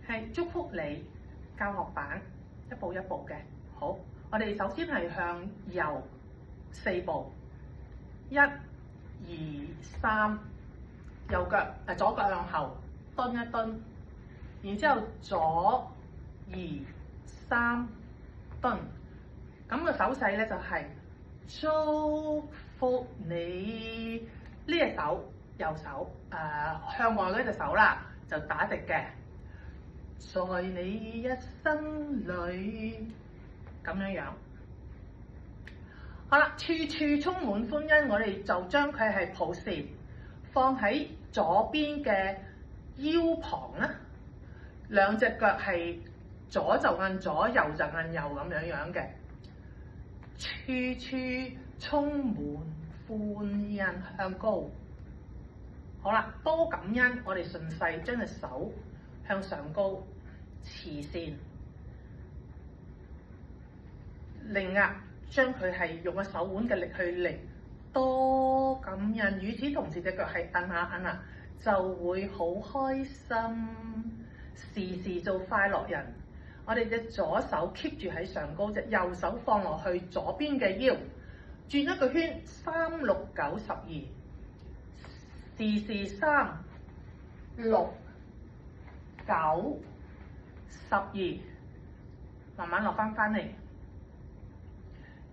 係祝福你教學版一步一步嘅。好，我哋首先係向右4步，1、2、3，右腳左腳向後蹲一蹲，然之後左2、3蹲。咁個手勢咧就係祝福你，呢隻手右手向外嗰隻手啦，就打直嘅。在你一生裏咁樣樣，好啦，處處充滿歡欣，我哋就將佢係抱善，放喺左邊嘅腰旁啦，兩隻腳係左就按左，右就按右咁樣樣嘅。處處充滿歡欣，向高。好啦，多感恩，我哋順勢將隻手向上高，慈善。擰壓，將佢係用個手腕嘅力去擰，多感恩。與此同時，隻腳係蹬下蹬下，就會好開心。時時做快樂人。我哋隻左手 keep 住喺上高，隻右手放落去左邊嘅腰，轉一個圈，3、6、9、12，時時3、6、9、12，慢慢落翻嚟。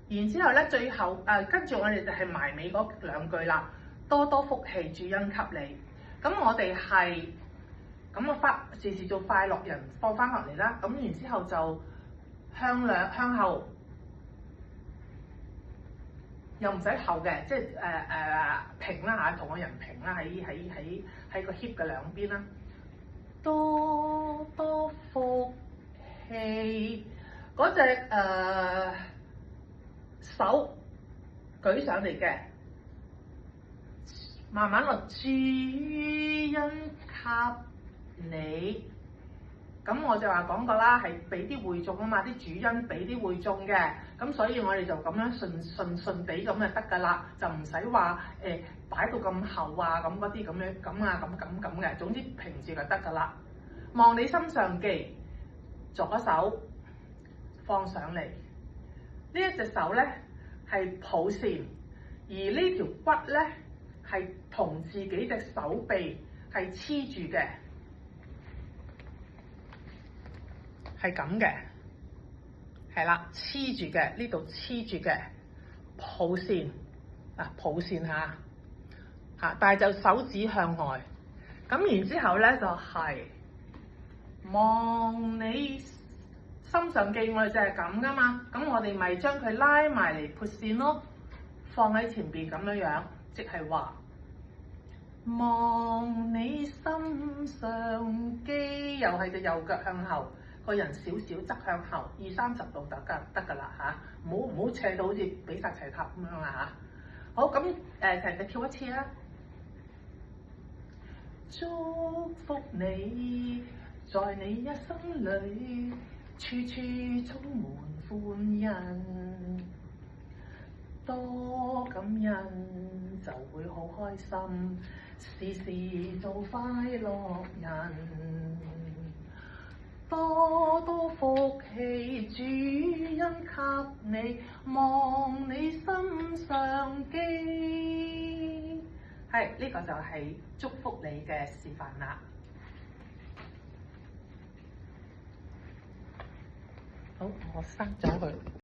然之後咧，最後跟住我哋就係埋尾嗰2句啦，多多福氣，主恩給你。咁我哋係。咁時時做快樂人，放翻落嚟啦。咁然之後就向後，又唔使後嘅，即係平啦嚇，同個人平啦，喺個 hip 嘅兩邊啦。多多福氣，嗰隻手舉上嚟嘅，慢慢落，主恩給你。咁我就話講過啦，係俾啲會眾啊嘛，啲主恩俾啲會眾嘅，咁所以我哋就咁樣順地咁就得㗎啦，就唔使話擺到咁後啊，咁嗰啲咁嘅，總之平住就得㗎啦。望你心上記，左手放上嚟，呢一隻手咧係抱善，而呢條骨咧係同自己隻手臂係黐住嘅。係咁嘅，係啦，黐住嘅，呢度黐住嘅，抱善抱善嚇，但係就手指向外，咁然之後咧就係望你心上記，我哋就係咁噶嘛，咁我哋咪將佢拉埋嚟撥線咯，放喺前邊咁樣樣，即係話望你心上記，又係隻右腳向後。個人少少側向後，20、30度得㗎啦嚇，唔好斜到好似比薩斜塔咁樣啊嚇。好，咁成日跳一次啦。祝福你，在你一生裏，處處充滿歡欣，多感恩就會好開心，時時做快樂人。多多福氣，主恩給你，望你心上記。係，呢個就係祝福你嘅示範啦。好，我刪咗佢。